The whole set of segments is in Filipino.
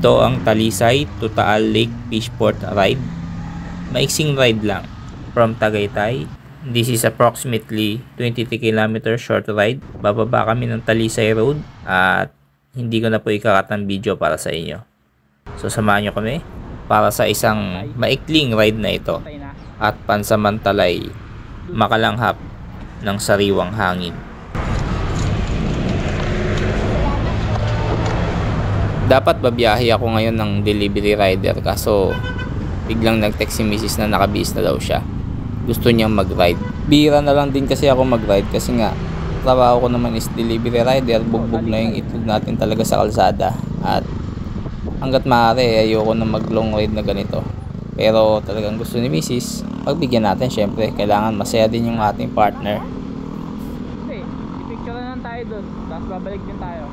Ito ang Talisay to Taal Lake Fishport ride. Maiksing ride lang from Tagaytay. This is approximately 23 km short ride. Bababa kami ng Talisay Road at hindi ko na po ikakat ng video para sa inyo. So samahan nyo kami para sa isang maikling ride na ito at pansamantalay makalanghap ng sariwang hangin. Dapat babiyahe ako ngayon ng delivery rider kaso biglang nag-text si Mrs. na nakabihis na daw siya. Gusto niyang mag-ride. Bihira na lang din kasi ako mag-ride kasi nga trabaho ko naman is delivery rider. Bugbog na yung itlog natin talaga sa kalsada. At hanggat maaari ayoko na mag-long ride na ganito. Pero talagang gusto ni Mrs. pagbigyan natin syempre. Kailangan masaya din yung ating partner. I-picture na lang tayo doon. Tapos babalik din tayo.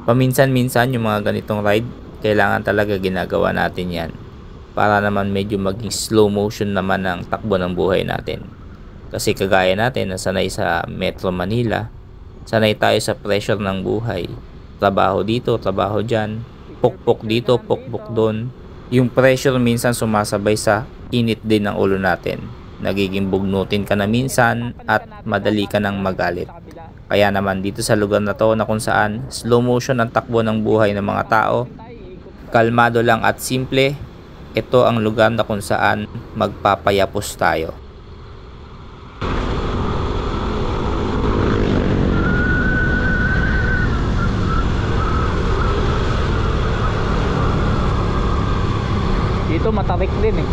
Paminsan-minsan yung mga ganitong ride, kailangan talaga ginagawa natin yan para naman medyo maging slow motion naman ang takbo ng buhay natin. Kasi kagaya natin na sanay sa Metro Manila, sanay tayo sa pressure ng buhay. Trabaho dito, trabaho dyan, pukpok dito, pukpok doon. Yung pressure minsan sumasabay sa init din ng ulo natin. Nagiging bugnutin ka na minsan at madali ka nang magalit. Kaya naman dito sa lugar na to na kung saan slow motion ang takbo ng buhay ng mga tao, kalmado lang at simple, ito ang lugar na kung saan magpapayapos tayo. Dito matarik din eh.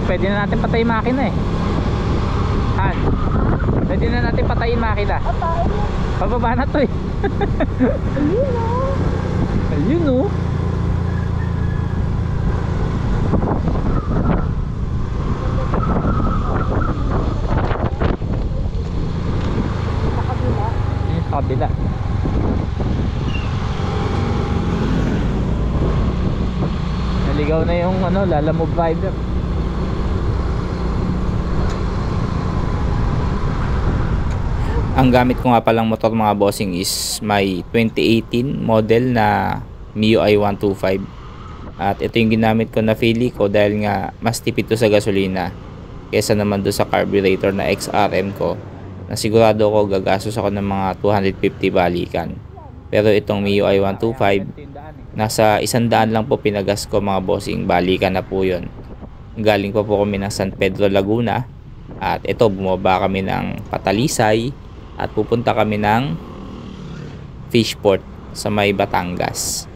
Pwede na natin patayin makina eh. Han, pwede na natin patayin makina. Pababa na to eh. Ayun o. Ayun o. Sa kabila. Sa kabila. Naligaw na yung lalamove rider. Ang gamit ko nga palang motor mga bossing is may 2018 model na MIUI 125. At ito yung ginamit ko na Philly ko dahil nga mas tipid to sa gasolina kesa naman do sa carburetor na XRM ko na sigurado ko gagastos ako ng mga 250 balikan. Pero itong MIUI 125 nasa 100 lang po pinagas ko mga bossing, balikan na po yun. Galing pa po kami ng San Pedro, Laguna at ito bumaba kami ng Patalisay at pupunta kami ng Fishport sa may Batangas.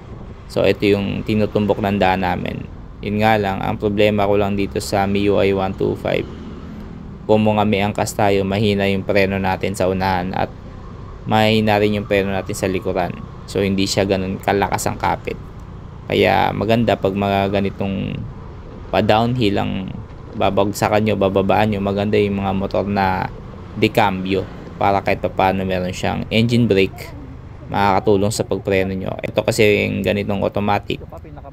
So ito yung tinutumbok ng daan namin. Yun nga lang, ang problema ko lang dito sa MIUI 125, kung mga angkas tayo, mahina yung preno natin sa unahan at mahina rin yung preno natin sa likuran. So hindi siya ganun kalakas ang kapit. Kaya maganda pag mga ganitong pa-downhill ang babagsakan nyo, bababaan nyo, maganda yung mga motor na decambio para kahit paano meron siyang engine brake, makakatulong sa pagpreno nyo. Ito kasi yung ganitong automatic,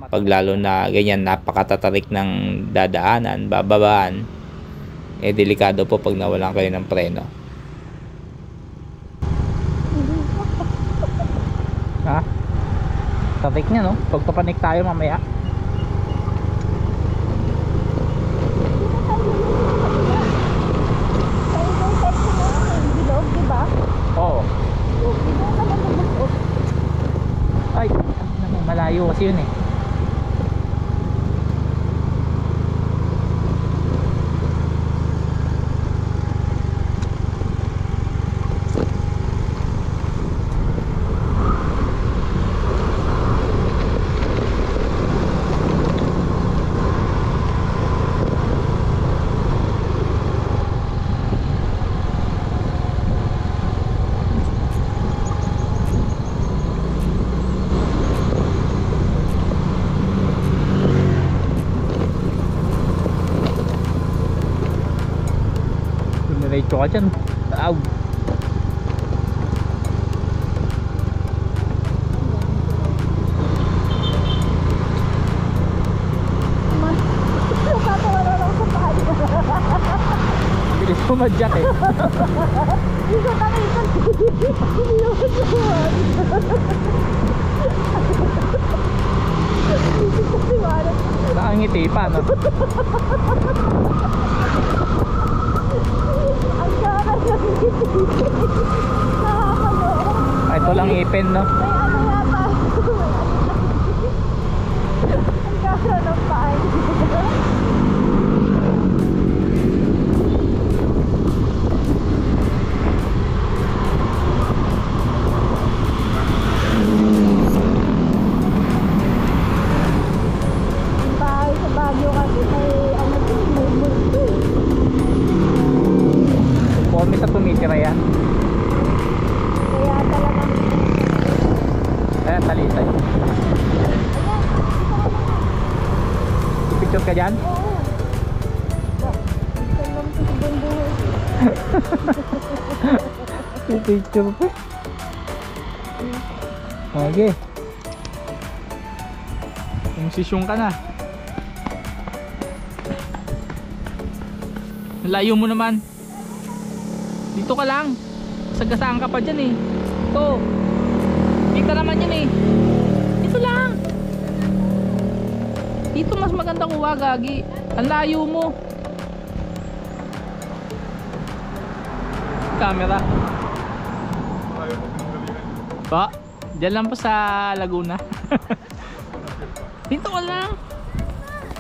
pag lalo na ganyan napakatatarik ng dadaanan, bababaan, delikado po pag nawalan kayo ng preno. Ha? Tarik niya no? Pagpapanik tayo mamaya. Oo. Ay, malayo kasi yun eh. Diretso ka dyan. Aw. sumadyak eh. Isa kami ito. Nakangiti pa, no? Ang gara ng nakakaloka. Ito lang ipin, no? May ano yata. Ang gara ng paa. Ang bahay sa Baguio kasi may ano din, may multo. Kung sa tumitira yan. Kaya talagang Ayan, talisay. Picture ka dyan? oo. Ba, lang sa buhay. Picture pa. Okay. Sisyon ka na. Layo mo naman. Dito ka lang. Sagasaan ka pa dyan eh. Ito. Dito naman yun eh. Dito lang. Dito mas maganda kuha, gagi. Ang layo mo. Camera. Pa, dyan lang po sa Laguna. Dito ka lang.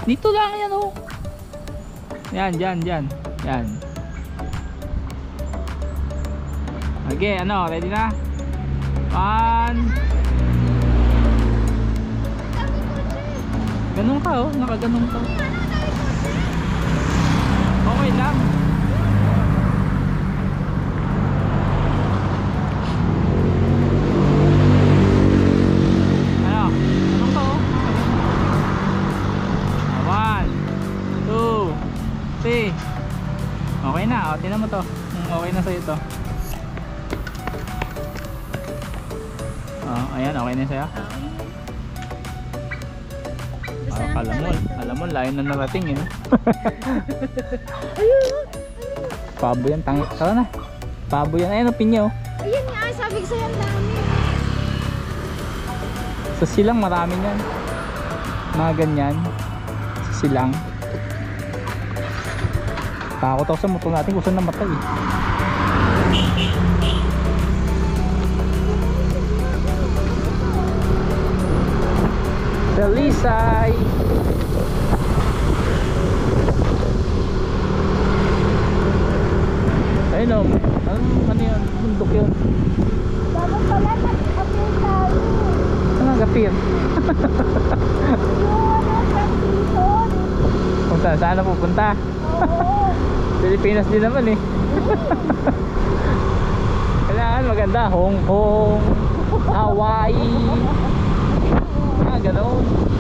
Dito lang yan oh. Yan, dyan. Yan. Okay, ano, ready na? 1. Ganun ka oh, nakaganon ka. Okay lang. Ano? Ganun ka oh. 1, 2, 3. Okay na, o, tingnan mo to. Okay na sa'yo to. Ayan, okay na sa'yo. Alam mo, layo na narating yun. Pabo yan, tangi. Tara na. Pabo yan. Ayan, opin niyo. Ayun nga, sabi ko sa'yo ang dami. Sa silang marami yan. Mga ganyan. Sa silang. Takot ako sa motor natin kung saan namatay eh. Dalisay. Ayun o. Ano yun? Bundok yun. Dapat pala nag-appear tayo. Ano ang gapir? Yung ano, season. Kung saan na pupunta? Oo. Pilipinas din naman eh. Kailangan maganda. Hong Kong, Hawaii. Ganoon.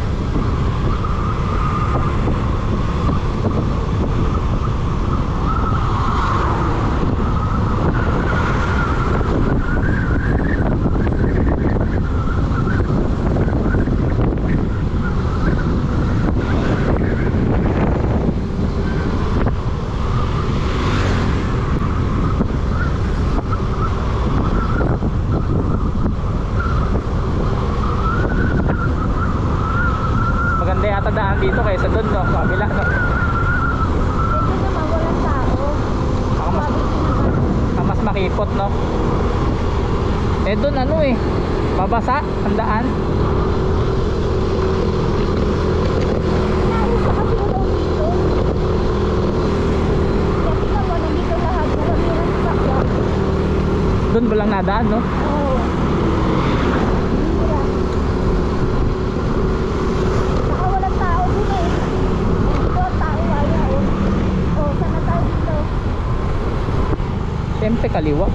Daan dito kaysa doon no, kabila no. Ito naman walang tao. Mas makipot no. Eh doon ano eh, babasa ang daan. Naayos sa kasi daw dito. Kasi naman nandito lahat. Maramihan sa sakya. Doon ba lang nadaan no? Oo. Saka walang tao dun eh. Dito ang tao ayaw. Oh, sana tayo dito. Siyempre kaliwa.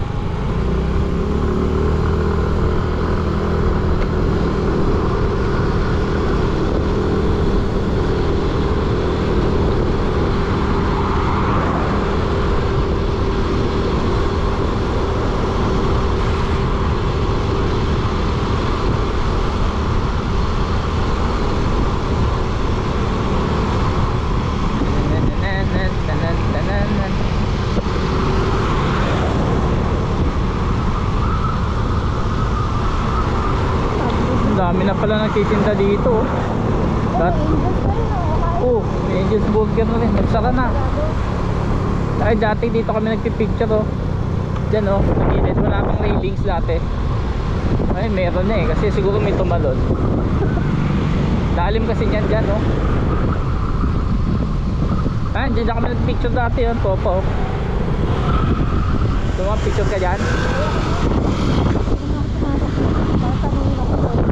dami na pala nagtitinda dito. Dat may Angel's Burger na rin. Nagsara na. Ay, dati dito kami nagpipicture oh. Diyan oh, nagilid. Wala pang railings dati. Ay, meron na eh. Kasi siguro may tumalon. Lalim kasi niyan dyan oh. Ah, dyan kami nagpicture dati yun. Popo. Tumang picture ka dyan.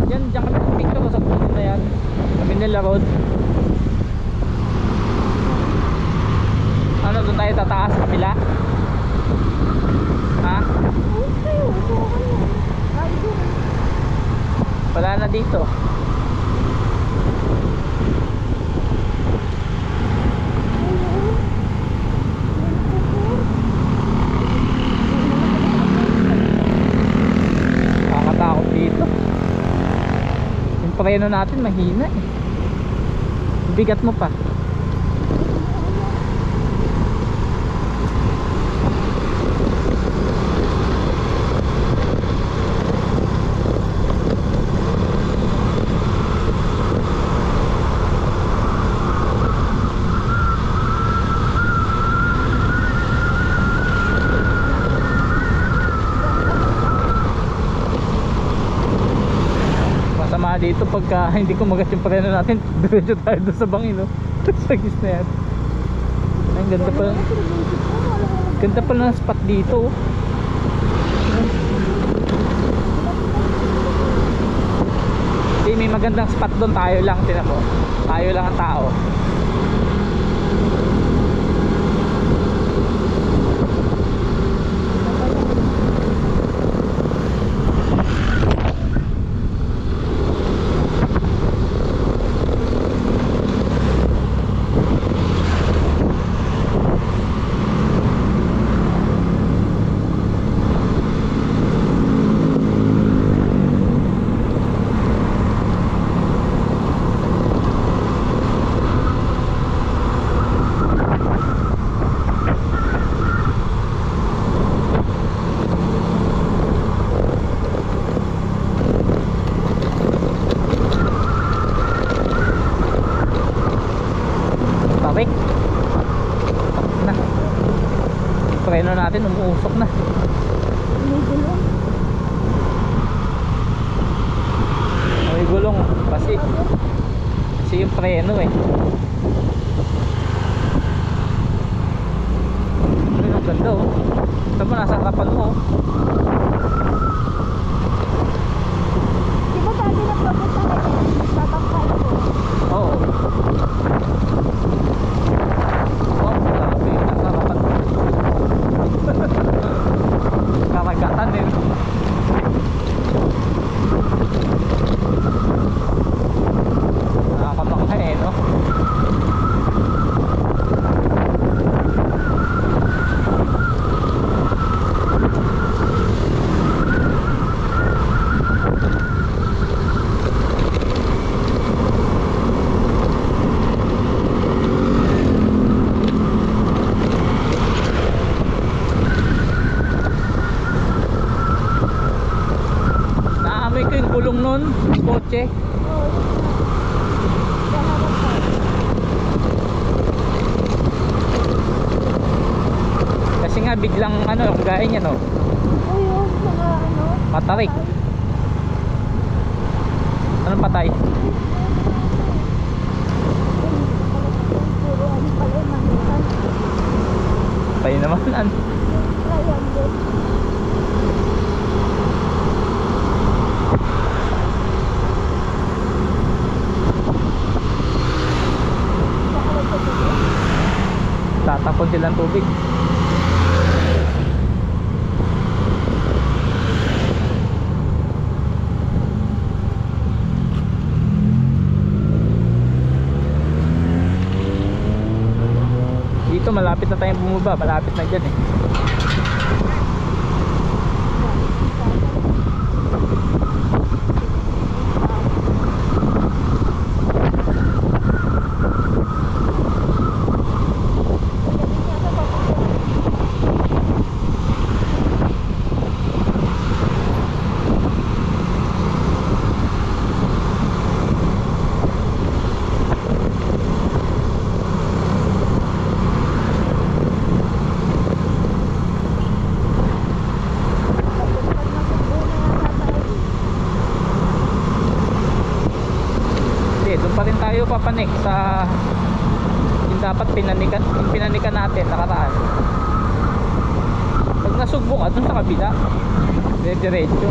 Diyan kami nagpicture sa puno na yan. Kami nila road. Ano, doon tayo tataas kapila? Ha? Wala na dito. Nakakatakot dito. Yung preno natin mahina eh. Bigat mo pa. Dito pagka hindi ko magat yung preno natin, diretso tayo doon sa bangin no? Sa gis na yan. Ay, ganda pala ng spot dito. May magandang spot doon, tayo lang, tinan mo. Tayo lang ang tao. Preno natin umuusok na. May gulong kasi yung preno eh. Ay, ang ganda oh. Ito mo, nasa harapan mo oh. Di ba sabi na papunta na tatangkay ko? Oo. Oh, grabe, nasa harapan mo. Karagatan din. Nakakamangha eh no. Naamoy ko yung gulong nun, kotse. Kasi nga biglang ano, gaya niya no. Uy, yung mga ano? Matarik. Anong patay? Puro ano pala yung manitan. Patay naman. Triangle. Tatapon silang tubig. Dito malapit na tayong bumaba, malapit na dyan eh. papanik sa yung dapat pinanikan natin nakaraan. Pag nasugbo ka dun sa kabila, diretso.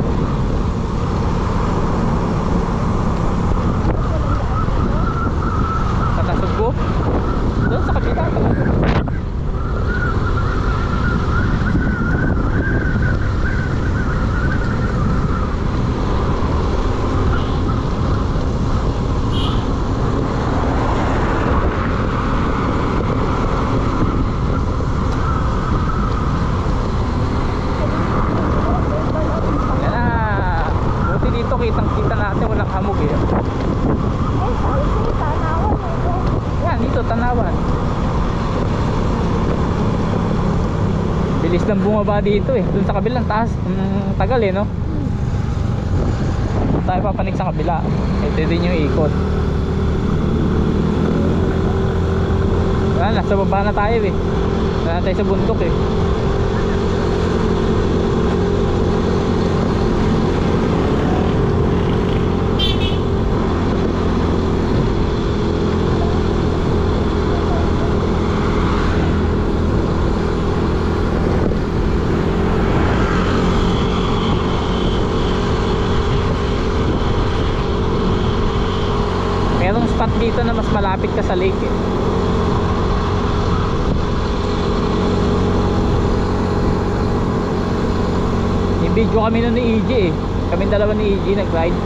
Pag nasugbo dun sa kabila, kitang-kita natin walang hamog eh. sabi sa'yo, tanawan ito. Yan, dito, tanawan. Bilis lang bumaba dito eh. Dun sa kabilang taas, tagal eh, no? Tayo papanik sa kabila. Ito din yung ikot. Nasa baba na tayo eh. Nasa tayo sa bundok eh. Spot dito na mas malapit ka sa lake eh. I-video kami nun ni EJ eh. Kami dalawa ni EJ nag-ride.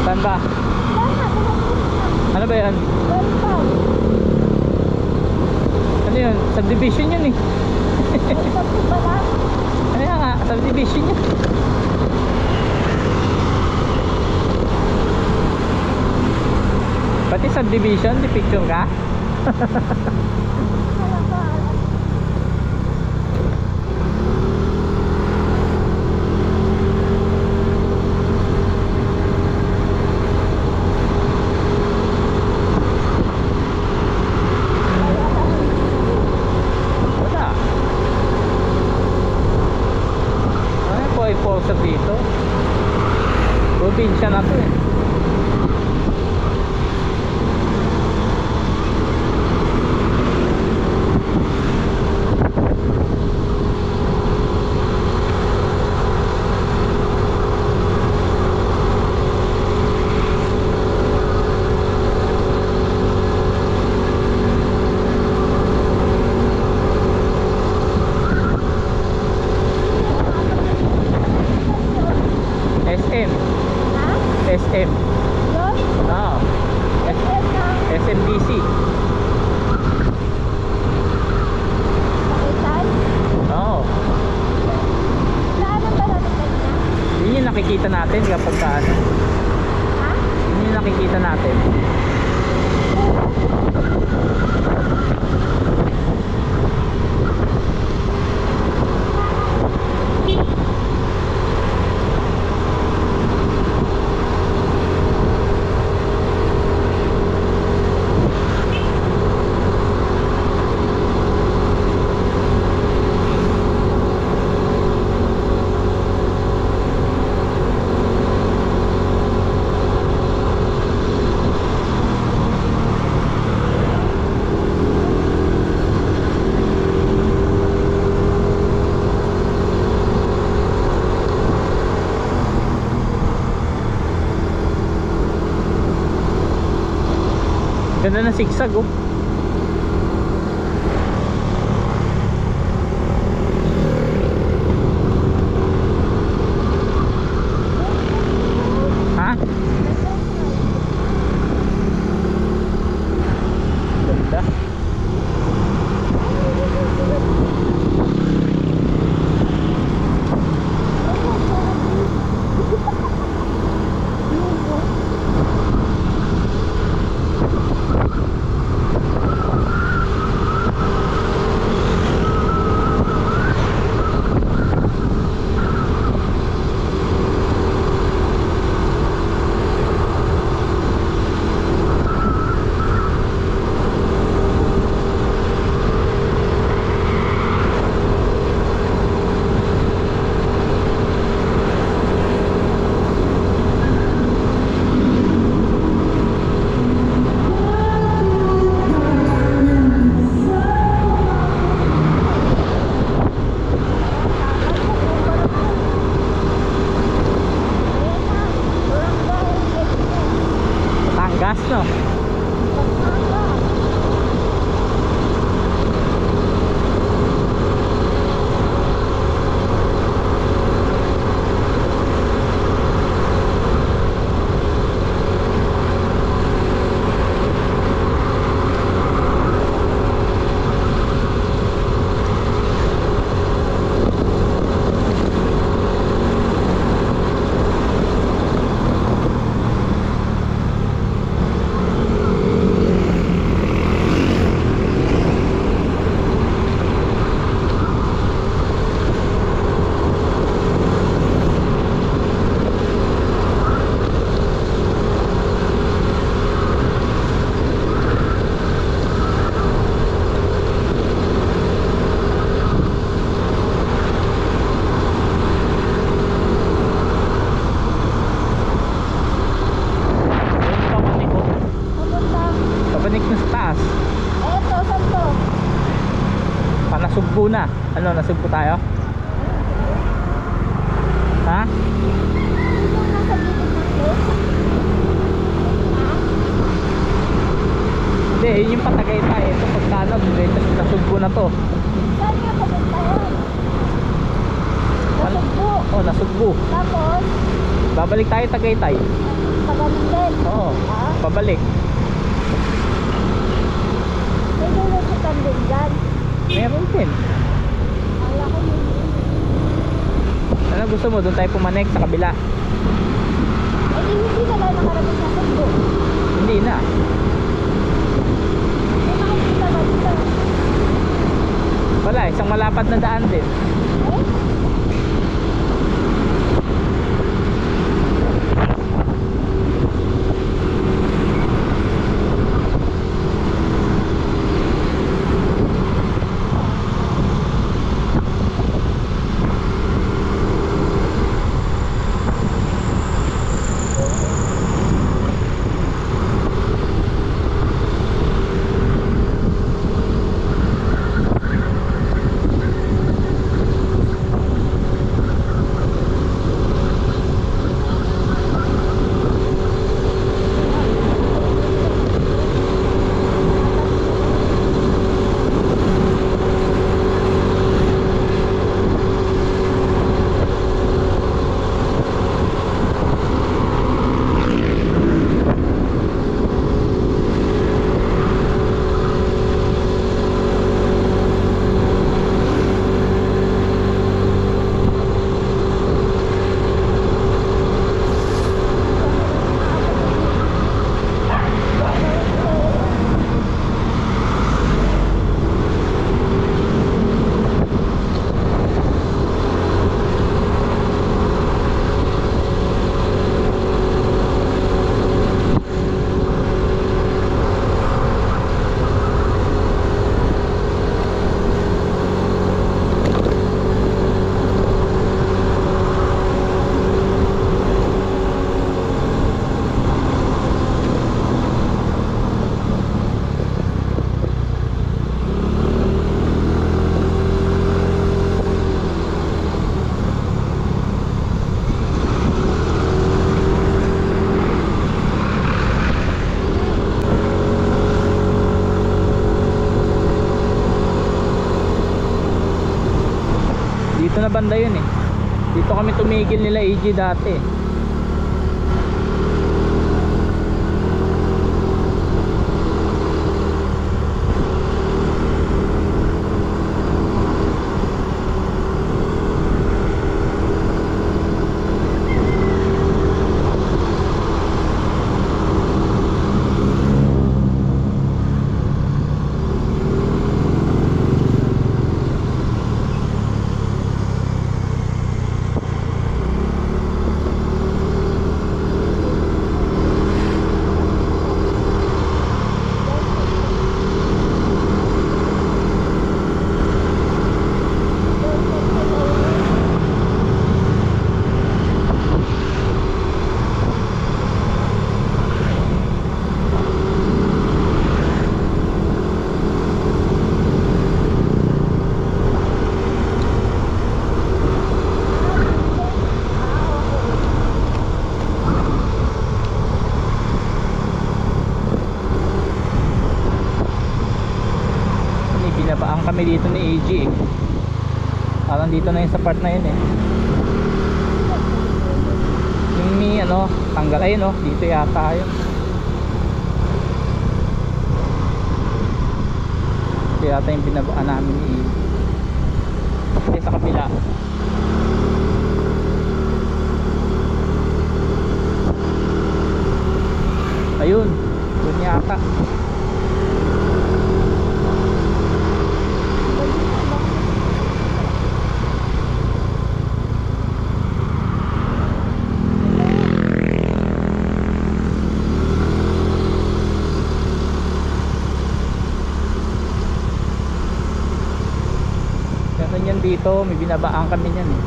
Saan ba? Ano ba yan? Ano yun? Subdivision yun eh. Ano nga? Subdivision yun. Pati subdivision, di picture ka? Sa dito probinsya na to eh. SM. SM. Oo. SMDC. Oo. Yun yung nakikita natin kapag ano. Yun yung nakikita natin. Ganda ng sigsag oh. Ha? Ganda. Gas no? Nasugbo na. Ano, nasugbo tayo? Ha? Yung nasa gilid ng lake? Hindi, yun yung patagay tayo. Ito pagkano, nasugbo na to. Saan nga papunta yun? Nasugbo. Oh, nasugbo. Tapos, Babalik tayo Tagaytay. pagaling din. Oo, babalik. May lulusutan din dyan. Meron din. Akala ko yun. Ano gusto mo? Doon tayo pumanek sa kabila. Eh, di hindi na lang nakarating sa Sugbo. Hindi na. May makikita ba dito? Wala, isang malapad na daan din. Eh? Dito na banda yun eh. Dito kami tumigil nila AG dati. Binabaan kami dito ni AG eh. Parang dito na yun sa part na yun eh. Yung may ano, tanggal ayun oh, dito yata yun. Ito yata yung binabaan namin ni AG. Kasi sa kabila. Ayun, doon yata. Yan dito, may binabaan kami niyan eh.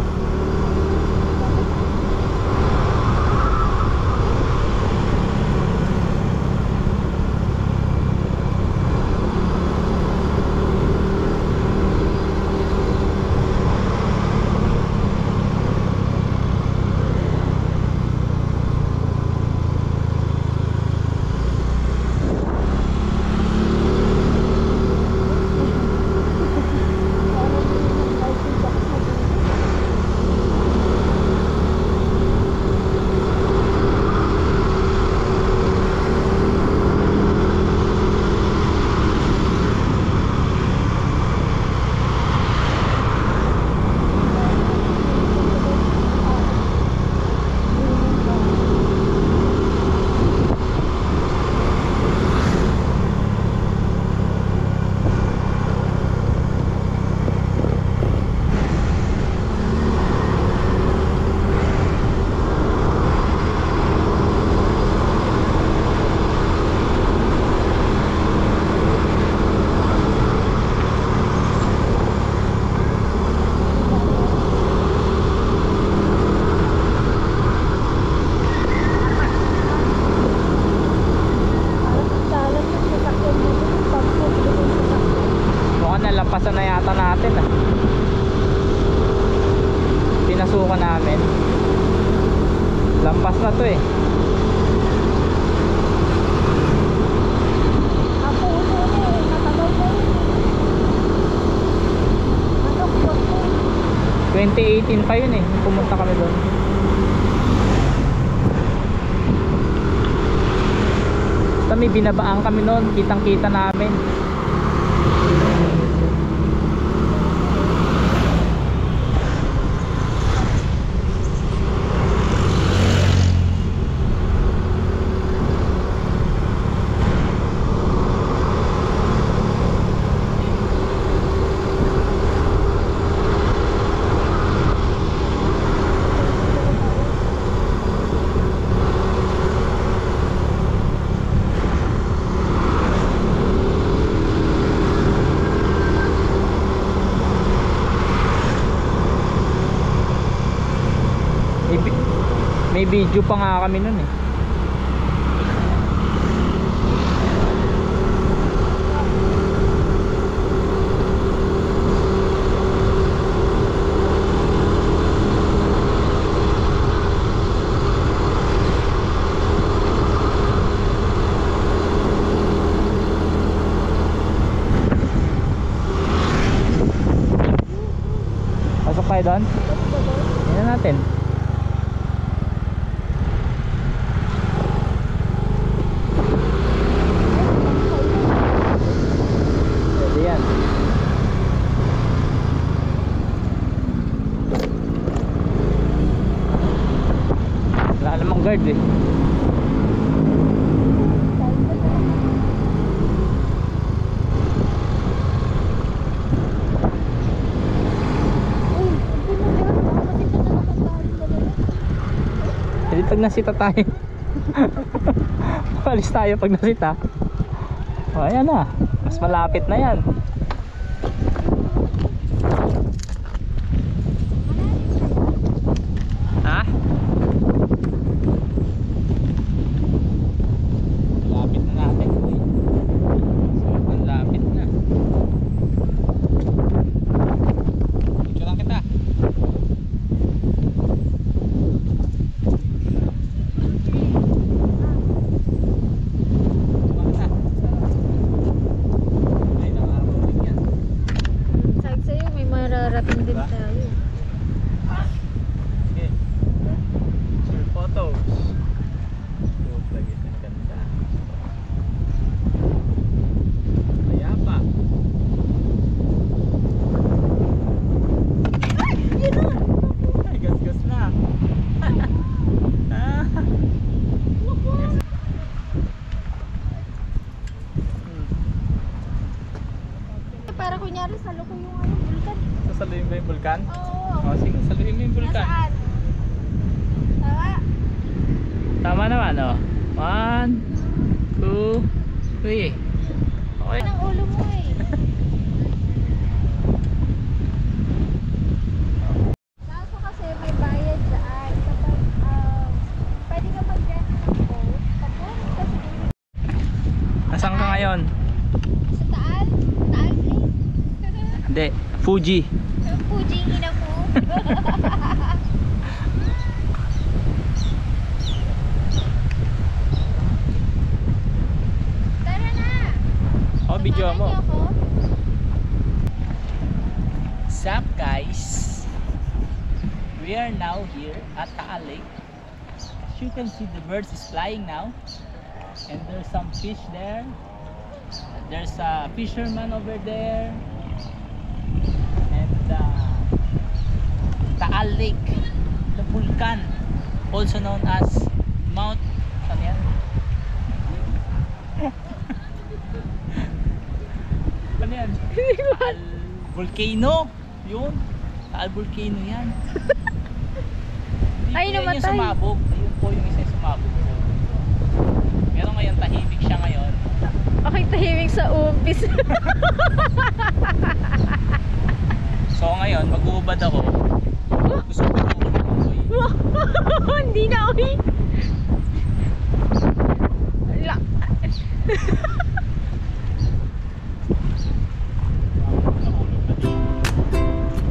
Nalampasan na yata natin ah. Pinasukan namin. Lampas na to eh. Ako ulo eh, matagal na yun. Ano ko? 2018 pa yun eh, pumunta kami doon. Basta may binabaan kami noon, kitang kita namin. May video pa nga kami nun eh. Pasok tayo doon? Tingnan natin. Pwede yan. Wala namang guard eh. Hindi pag nasita tayo. Alis tayo pag nasita. O ayan na. Mas malapit na yan. Ha? Lapit na natin. Sobrang lapit na. Ito lang kita. Sabi sa'yo, may mararating din tayo. Okay. Sure photos. Lagi sa ganda. Kaya pa. Ay, gas-gas na. Para kunyari salo ko yung bulkan. Sasaluhin ba yung vulkan? Oo. O, sige, saluhin mo yung vulkan. Nasaan? Tawa. Tama naman, o. 1, 2, 3. Okay. Ang ulo mo eh. Kaso kasi may bayad daan. Kapag pwede ka mag-rent ng boat. Papunta ka siguro Nasaan ka ngayon? sa Taal. Taal Lake. Hindi, Fuji. Ang Fuji ina mo. Tara na. O, video mo. Samahan niyo ako. Sup guys, we are now here at Taal Lake. As you can see, the birds is flying now, and there's some fish there. There's a fisherman over there, and Taal Lake, the volcano, also known as Mount. Ano yan? Ano yan? Taal Volcano. Yun. Taal Volcano yan. Ay, Yun yung namatay. sumabog. Ayun po yung isa yung sumabog po. Pero ngayon tahimik siya ngayon. Okay, tahimik sa umpis. So ngayon mag-uubad ako. Gusto ko Hindi na, uy.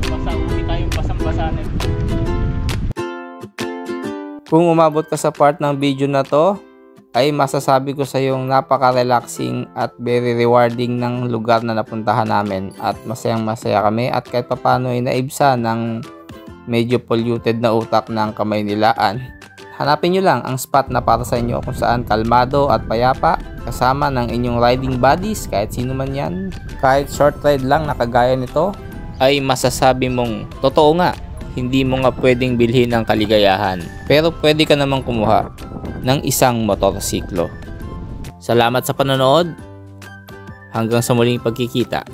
basa uwi tayong basang-basa na. Kung umabot ka sa part ng video na to, ay masasabi ko sa yung napaka-relaxing at very rewarding ng lugar na napuntahan namin at masayang-masaya kami at kahit papano ay naibsa ng medyo polluted na utak ng Kamay Nilaan. Hanapin nyo lang ang spot na para sa inyo kung saan kalmado at payapa kasama ng inyong riding buddies kahit sino man yan. Kahit short ride lang na kagaya nito ay masasabi mong totoo nga, hindi mo nga pwedeng bilhin ang kaligayahan pero pwede ka namang kumuha ng isang motorsiklo. Salamat sa panonood. Hanggang sa muling pagkikita.